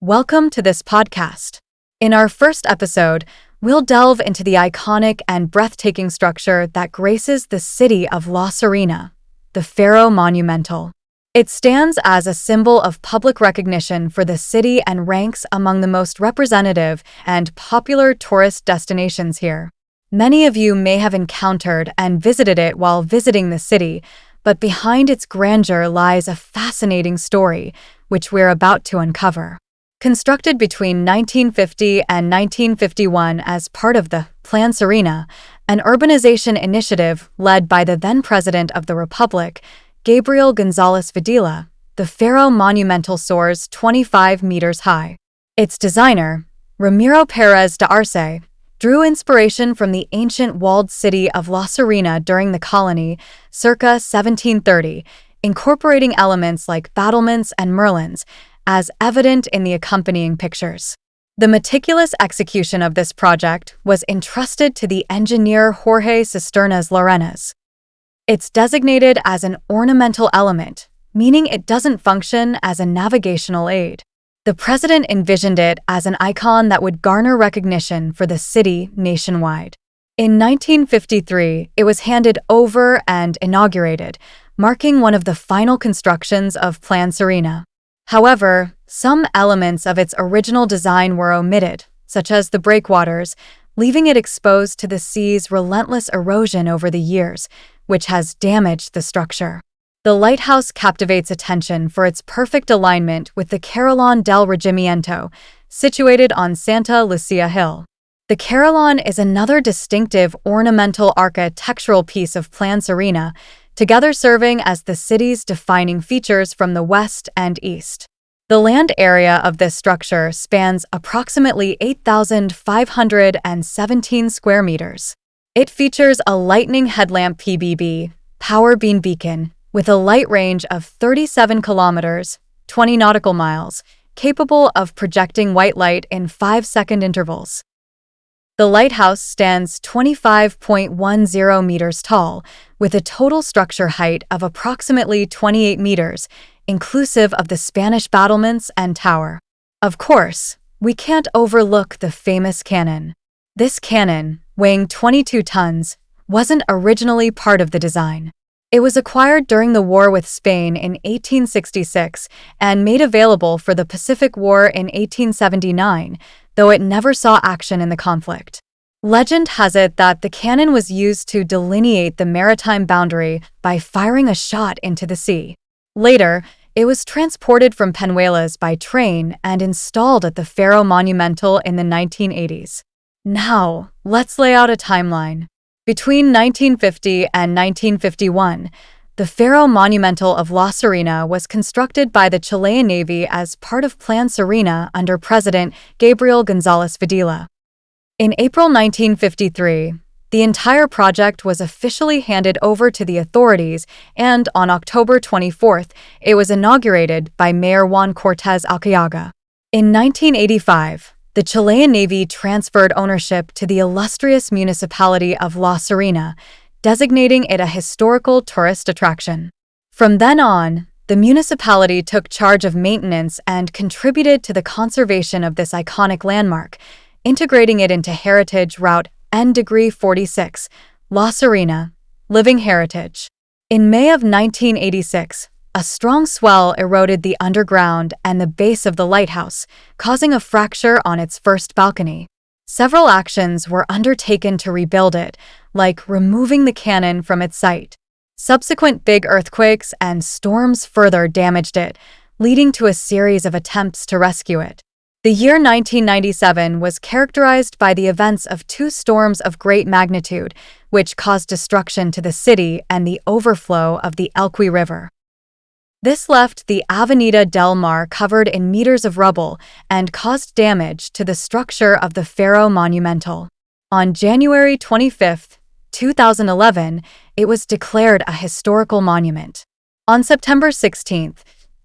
Welcome to this podcast. In our first episode, we'll delve into the iconic and breathtaking structure that graces the city of La Serena, the Faro Monumental. It stands as a symbol of public recognition for the city and ranks among the most representative and popular tourist destinations here. Many of you may have encountered and visited it while visiting the city, but behind its grandeur lies a fascinating story, which we're about to uncover. Constructed between 1950 and 1951 as part of the Plan Serena, an urbanization initiative led by the then President of the Republic, Gabriel González Videla, the Faro Monumental soars 25 meters high. Its designer, Ramiro Pérez de Arce, drew inspiration from the ancient walled city of La Serena during the colony, circa 1730, incorporating elements like battlements and merlins, as evident in the accompanying pictures. The meticulous execution of this project was entrusted to the engineer Jorge Cisternas Larenas. It's designated as an ornamental element, meaning it doesn't function as a navigational aid. The president envisioned it as an icon that would garner recognition for the city nationwide. In 1953, it was handed over and inaugurated, marking one of the final constructions of Plan Serena. However, some elements of its original design were omitted, such as the breakwaters, leaving it exposed to the sea's relentless erosion over the years, which has damaged the structure. The lighthouse captivates attention for its perfect alignment with the Carillon del Regimiento, situated on Santa Lucia Hill. The Carillon is another distinctive ornamental architectural piece of Plan Serena, together serving as the city's defining features from the west and east. The land area of this structure spans approximately 8,517 square meters. It features a lightning headlamp PBB, power beam beacon, with a light range of 37 kilometers, 20 nautical miles, capable of projecting white light in 5-second intervals. The lighthouse stands 25.10 meters tall, with a total structure height of approximately 28 meters, inclusive of the Spanish battlements and tower. Of course, we can't overlook the famous cannon. This cannon, weighing 22 tons, wasn't originally part of the design. It was acquired during the war with Spain in 1866 and made available for the Pacific War in 1879, though it never saw action in the conflict. Legend has it that the cannon was used to delineate the maritime boundary by firing a shot into the sea. Later, it was transported from Peñuelas by train and installed at the Faro Monumental in the 1980s. Now, let's lay out a timeline. Between 1950 and 1951, the Faro Monumental of La Serena was constructed by the Chilean Navy as part of Plan Serena under President Gabriel González Videla. In April 1953, the entire project was officially handed over to the authorities, and on October 24th, it was inaugurated by Mayor Juan Cortés Alcayaga. In 1985, the Chilean Navy transferred ownership to the illustrious municipality of La Serena, designating it a historical tourist attraction. From then on, the municipality took charge of maintenance and contributed to the conservation of this iconic landmark, integrating it into Heritage Route N-46, La Serena, Living Heritage. In May of 1986, a strong swell eroded the underground and the base of the lighthouse, causing a fracture on its first balcony. Several actions were undertaken to rebuild it, like removing the cannon from its site. Subsequent big earthquakes and storms further damaged it, leading to a series of attempts to rescue it. The year 1997 was characterized by the events of two storms of great magnitude, which caused destruction to the city and the overflow of the Elqui River. This left the Avenida del Mar covered in meters of rubble and caused damage to the structure of the Faro Monumental. On January 25, 2011, it was declared a historical monument. On September 16,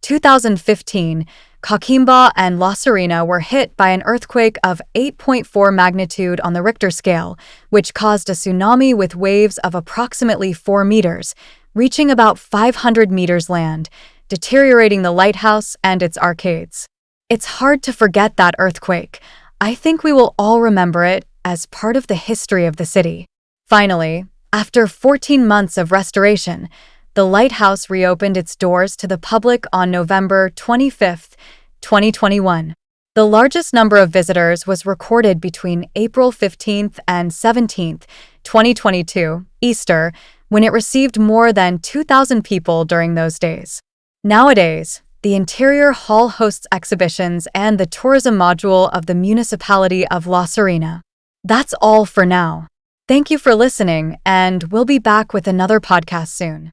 2015, Coquimbo and La Serena were hit by an earthquake of 8.4 magnitude on the Richter scale, which caused a tsunami with waves of approximately 4 meters, reaching about 500 meters land, deteriorating the lighthouse and its arcades. It's hard to forget that earthquake. I think we will all remember it as part of the history of the city. Finally, after 14 months of restoration, the lighthouse reopened its doors to the public on November 25, 2021. The largest number of visitors was recorded between April 15th and 17th, 2022, Easter, when it received more than 2,000 people during those days. Nowadays, the interior hall hosts exhibitions and the tourism module of the municipality of La Serena. That's all for now. Thank you for listening, and we'll be back with another podcast soon.